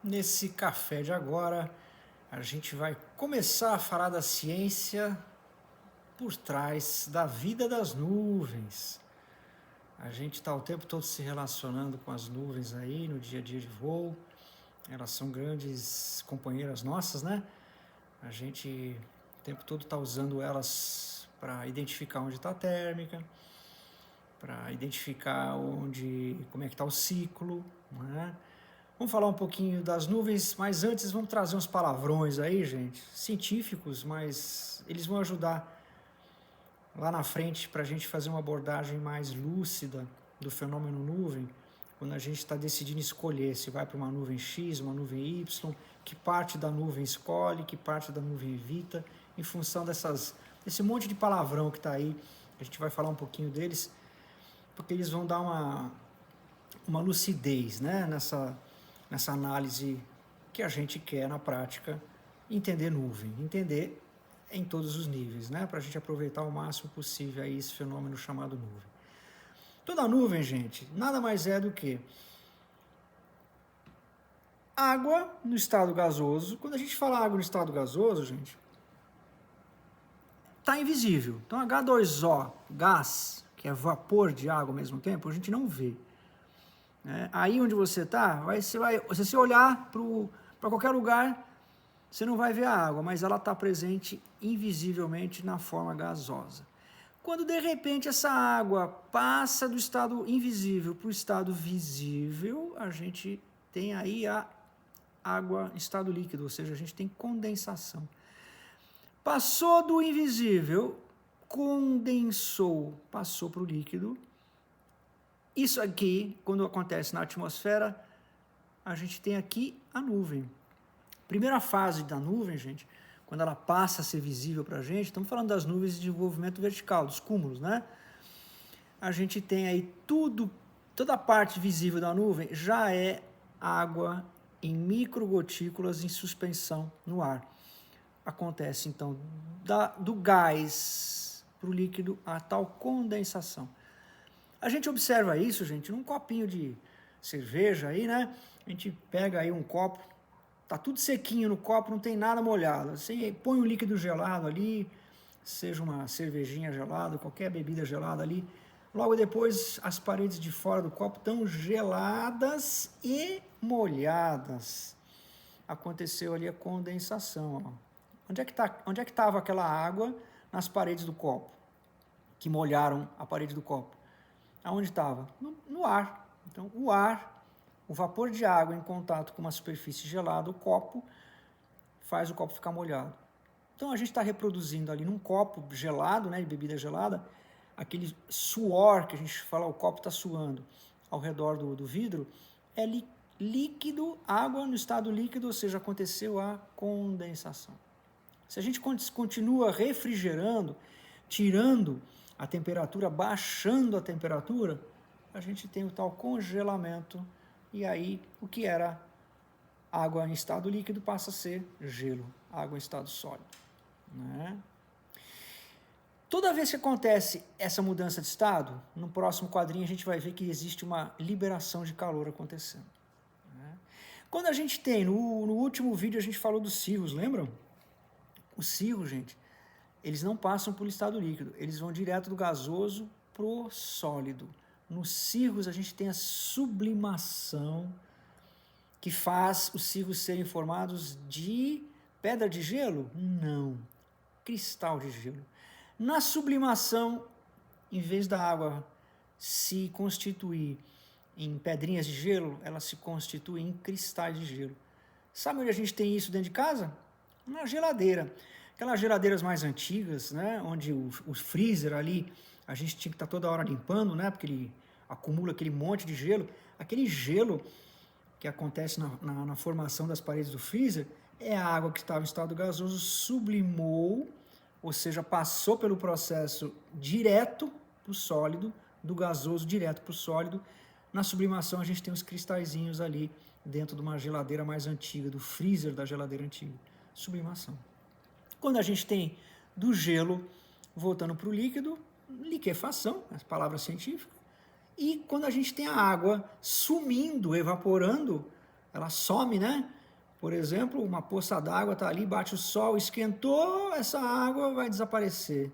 Nesse café de agora, a gente vai começar a falar da ciência por trás da vida das nuvens. A gente está o tempo todo se relacionando com as nuvens aí no dia a dia de voo. Elas são grandes companheiras nossas, né? A gente o tempo todo está usando elas para identificar onde está a térmica, para identificar como é que está o ciclo, né? Vamos falar um pouquinho das nuvens, mas antes vamos trazer uns palavrões aí, gente, científicos, mas eles vão ajudar lá na frente para a gente fazer uma abordagem mais lúcida do fenômeno nuvem, quando a gente está decidindo escolher se vai para uma nuvem X, uma nuvem Y, que parte da nuvem escolhe, que parte da nuvem evita, em função desse monte de palavrão que está aí. A gente vai falar um pouquinho deles, porque eles vão dar uma lucidez, né, nessa análise que a gente quer na prática entender nuvem, entender em todos os níveis, né, para a gente aproveitar o máximo possível aí esse fenômeno chamado nuvem. Toda nuvem, gente, nada mais é do que água no estado gasoso. Quando a gente fala água no estado gasoso, gente, está invisível. Então H2O, gás, que é vapor de água ao mesmo tempo, a gente não vê. Aí onde você está, se você olhar para qualquer lugar, você não vai ver a água, mas ela está presente invisivelmente na forma gasosa. Quando de repente essa água passa do estado invisível para o estado visível, a gente tem aí a água em estado líquido, ou seja, a gente tem condensação. Passou do invisível, condensou, passou para o líquido. Isso aqui, quando acontece na atmosfera, a gente tem aqui a nuvem. Primeira fase da nuvem, gente, quando ela passa a ser visível para a gente, estamos falando das nuvens de desenvolvimento vertical, dos cúmulos, né? A gente tem aí toda a parte visível da nuvem já é água em microgotículas em suspensão no ar. Acontece, então, do gás para o líquido a tal condensação. A gente observa isso, gente, num copinho de cerveja aí, né? A gente pega aí um copo, tá tudo sequinho no copo, não tem nada molhado. Você põe um líquido gelado ali, seja uma cervejinha gelada, qualquer bebida gelada ali. Logo depois, as paredes de fora do copo estão geladas e molhadas. Aconteceu ali a condensação, ó. Onde é que estava aquela água nas paredes do copo, que molharam a parede do copo? Aonde estava? No ar. Então, o vapor de água em contato com uma superfície gelada, o copo, faz o copo ficar molhado. Então, a gente está reproduzindo ali num copo gelado, né, de bebida gelada, aquele suor que a gente fala, o copo está suando ao redor do vidro, é líquido, água no estado líquido, ou seja, aconteceu a condensação. Se a gente continua refrigerando, tirando a temperatura, baixando a temperatura, a gente tem o tal congelamento, e aí o que era água em estado líquido passa a ser gelo, água em estado sólido, né? Toda vez que acontece essa mudança de estado, no próximo quadrinho a gente vai ver que existe uma liberação de calor acontecendo, né? Quando a gente tem, no último vídeo a gente falou dos cirros, lembram? Os cirros, gente, eles não passam por estado líquido, eles vão direto do gasoso pro sólido. Nos cirros a gente tem a sublimação, que faz os cirros serem formados de pedra de gelo? Não, cristal de gelo. Na sublimação, em vez da água se constituir em pedrinhas de gelo, ela se constitui em cristais de gelo. Sabe onde a gente tem isso dentro de casa? Na geladeira. Aquelas geladeiras mais antigas, né, onde o freezer ali, a gente tinha que estar toda hora limpando, né, porque ele acumula aquele monte de gelo. Aquele gelo que acontece na formação das paredes do freezer é a água que estava em estado gasoso, sublimou, ou seja, passou pelo processo direto para o sólido, do gasoso direto para o sólido. Na sublimação a gente tem os cristalzinhos ali dentro de uma geladeira mais antiga, do freezer da geladeira antiga. Sublimação. Quando a gente tem do gelo voltando para o líquido, liquefação, a palavra científica, e quando a gente tem a água sumindo, evaporando, ela some, né? Por exemplo, uma poça d'água está ali, bate o sol, esquentou, essa água vai desaparecer.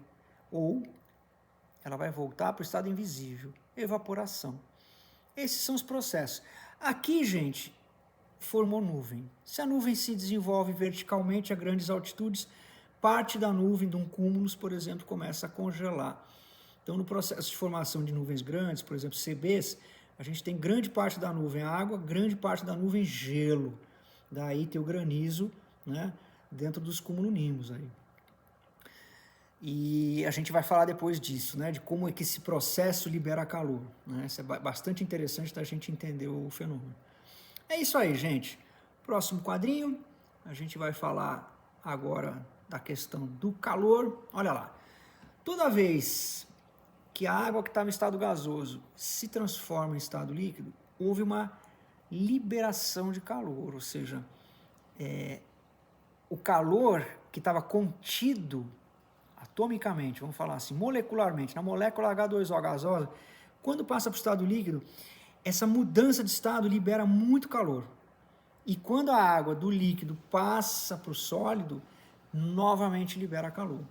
Ou ela vai voltar para o estado invisível, evaporação. Esses são os processos. Aqui, gente, formou nuvem. Se a nuvem se desenvolve verticalmente a grandes altitudes, parte da nuvem de um cúmulo, por exemplo, começa a congelar. Então, no processo de formação de nuvens grandes, por exemplo, CBs, a gente tem grande parte da nuvem água, grande parte da nuvem gelo. Daí tem o granizo, né, dentro dos cumulonimbus aí. E a gente vai falar depois disso, né, de como é que esse processo libera calor. Né? Isso é bastante interessante da gente entender o fenômeno. É isso aí, gente. Próximo quadrinho, a gente vai falar agora da questão do calor. Olha lá. Toda vez que a água que estava em estado gasoso se transforma em estado líquido, houve uma liberação de calor, ou seja, o calor que estava contido atomicamente, vamos falar assim, molecularmente, na molécula H2O gasosa, quando passa para o estado líquido, essa mudança de estado libera muito calor. E quando a água do líquido passa para o sólido, novamente libera calor.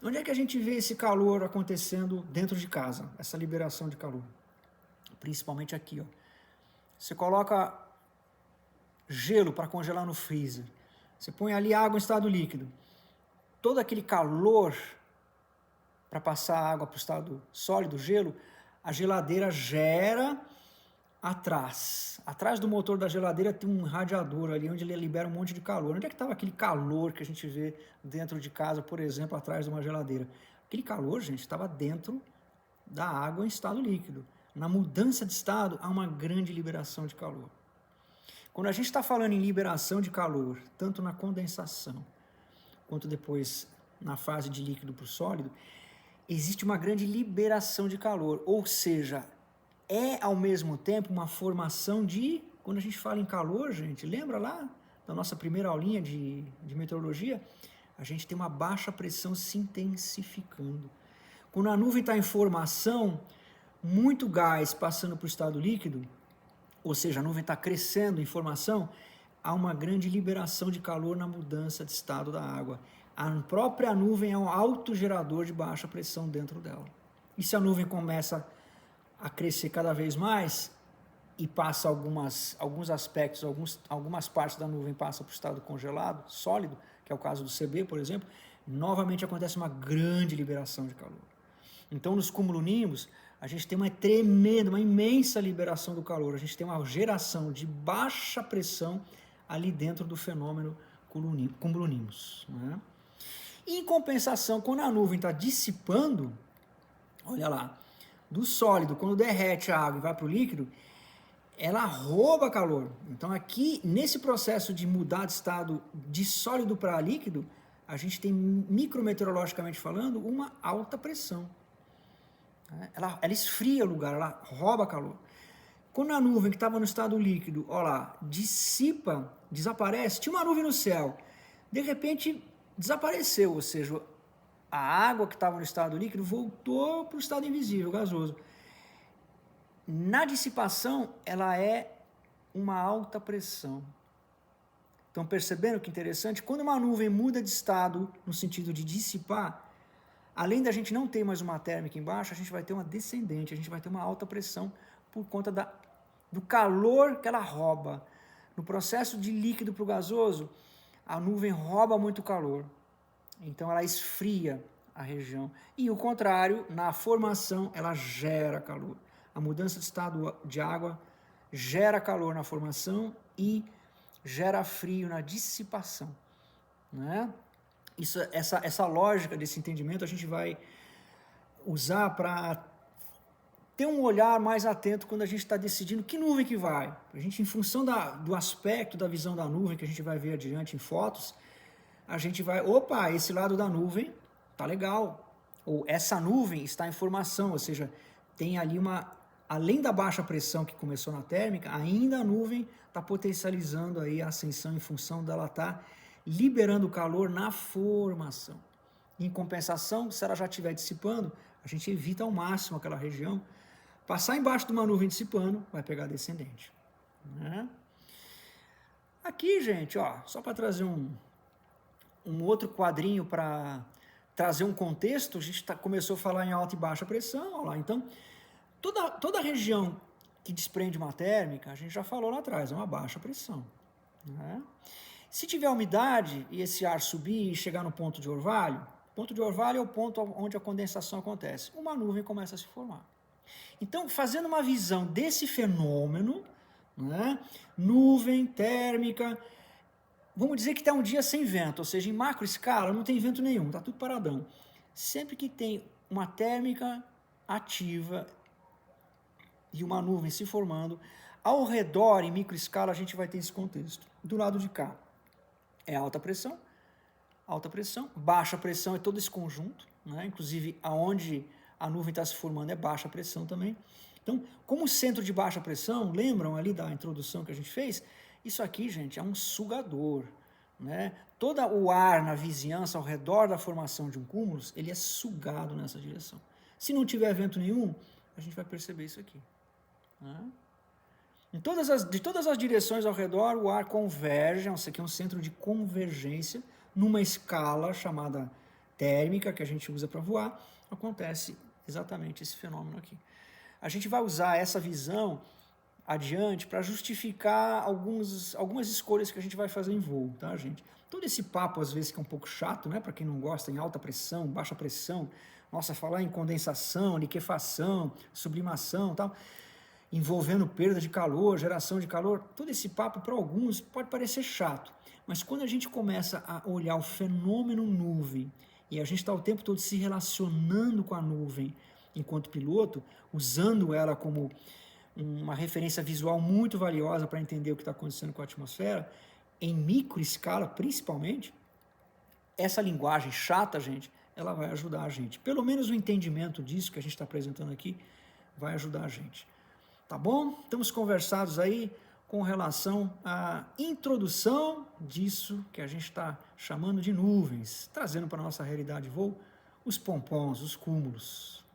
Onde é que a gente vê esse calor acontecendo dentro de casa, essa liberação de calor? Principalmente aqui, ó. Você coloca gelo para congelar no freezer, você põe ali água em estado líquido, todo aquele calor para passar a água para o estado sólido, gelo, a geladeira gera atrás do motor da geladeira tem um radiador ali onde ele libera um monte de calor. Onde é que estava aquele calor que a gente vê dentro de casa, por exemplo, atrás de uma geladeira? Aquele calor, gente, estava dentro da água em estado líquido. Na mudança de estado, há uma grande liberação de calor. Quando a gente está falando em liberação de calor, tanto na condensação, quanto depois na fase de líquido para o sólido, existe uma grande liberação de calor, ou seja, é ao mesmo tempo uma formação de, quando a gente fala em calor, gente, lembra lá da nossa primeira aulinha de meteorologia? A gente tem uma baixa pressão se intensificando. Quando a nuvem está em formação, muito gás passando para o estado líquido, ou seja, a nuvem está crescendo em formação, há uma grande liberação de calor na mudança de estado da água. A própria nuvem é um autogerador de baixa pressão dentro dela. E se a nuvem começa a crescer cada vez mais e passa alguns aspectos, algumas partes da nuvem passa para o estado congelado, sólido, que é o caso do CB, por exemplo, novamente acontece uma grande liberação de calor. Então, nos cumulonimbus, a gente tem uma tremenda, uma imensa liberação do calor. A gente tem uma geração de baixa pressão ali dentro do fenômeno cumulonimbus. Né? Em compensação, quando a nuvem está dissipando, olha lá, do sólido, quando derrete a água e vai para o líquido, ela rouba calor. Então aqui, nesse processo de mudar de estado de sólido para líquido, a gente tem, micrometeorologicamente falando, uma alta pressão. Ela esfria o lugar, ela rouba calor. Quando a nuvem que estava no estado líquido, olha lá, dissipa, desaparece, tinha uma nuvem no céu, de repente desapareceu, ou seja, a água que estava no estado líquido voltou para o estado invisível, gasoso. Na dissipação, ela é uma alta pressão. Estão percebendo que interessante? Quando uma nuvem muda de estado, no sentido de dissipar, além da gente não ter mais uma térmica embaixo, a gente vai ter uma descendente, a gente vai ter uma alta pressão por conta do calor que ela rouba. No processo de líquido para o gasoso, a nuvem rouba muito calor. Então ela esfria a região. E o contrário, na formação, ela gera calor. A mudança de estado de água gera calor na formação e gera frio na dissipação. Né? Essa lógica desse entendimento a gente vai usar para ter um olhar mais atento quando a gente está decidindo que nuvem que vai. A gente, em função do aspecto da visão da nuvem que a gente vai ver adiante em fotos, a gente vai, opa, esse lado da nuvem tá legal, ou essa nuvem está em formação, ou seja, tem ali além da baixa pressão que começou na térmica, ainda a nuvem está potencializando aí a ascensão em função dela estar liberando calor na formação. Em compensação, se ela já estiver dissipando, a gente evita ao máximo aquela região. Passar embaixo de uma nuvem dissipando, vai pegar descendente. Né? Aqui, gente, ó, só para trazer um outro quadrinho para trazer um contexto, a gente começou a falar em alta e baixa pressão, ó lá, então, toda região que desprende uma térmica, a gente já falou lá atrás, é uma baixa pressão. Né? Se tiver umidade e esse ar subir e chegar no ponto de orvalho é o ponto onde a condensação acontece. Uma nuvem começa a se formar. Então, fazendo uma visão desse fenômeno, né, nuvem térmica, vamos dizer que está um dia sem vento, ou seja, em macro escala não tem vento nenhum, está tudo paradão. Sempre que tem uma térmica ativa e uma nuvem se formando, ao redor, em microescala, a gente vai ter esse contexto. Do lado de cá é alta pressão, baixa pressão é todo esse conjunto, né? Inclusive aonde a nuvem está se formando é baixa pressão também. Então, como centro de baixa pressão, lembram ali da introdução que a gente fez? Isso aqui, gente, é um sugador. Né? Todo o ar na vizinhança, ao redor da formação de um cúmulo, ele é sugado nessa direção. Se não tiver vento nenhum, a gente vai perceber isso aqui. Né? De todas as direções ao redor, o ar converge, isso aqui é um centro de convergência, numa escala chamada térmica, que a gente usa para voar, acontece exatamente esse fenômeno aqui. A gente vai usar essa visão adiante para justificar algumas escolhas que a gente vai fazer em voo, tá, gente? Todo esse papo, às vezes, que é um pouco chato, né, para quem não gosta, em alta pressão, baixa pressão, nossa, falar em condensação, liquefação, sublimação, tal, envolvendo perda de calor, geração de calor, todo esse papo para alguns pode parecer chato, mas quando a gente começa a olhar o fenômeno nuvem e a gente está o tempo todo se relacionando com a nuvem enquanto piloto, usando ela como uma referência visual muito valiosa para entender o que está acontecendo com a atmosfera, em microescala principalmente, essa linguagem chata, gente, ela vai ajudar a gente. Pelo menos o entendimento disso que a gente está apresentando aqui vai ajudar a gente. Tá bom? Estamos conversados aí com relação à introdução disso que a gente está chamando de nuvens, trazendo para a nossa realidade de voo os pompons, os cúmulos.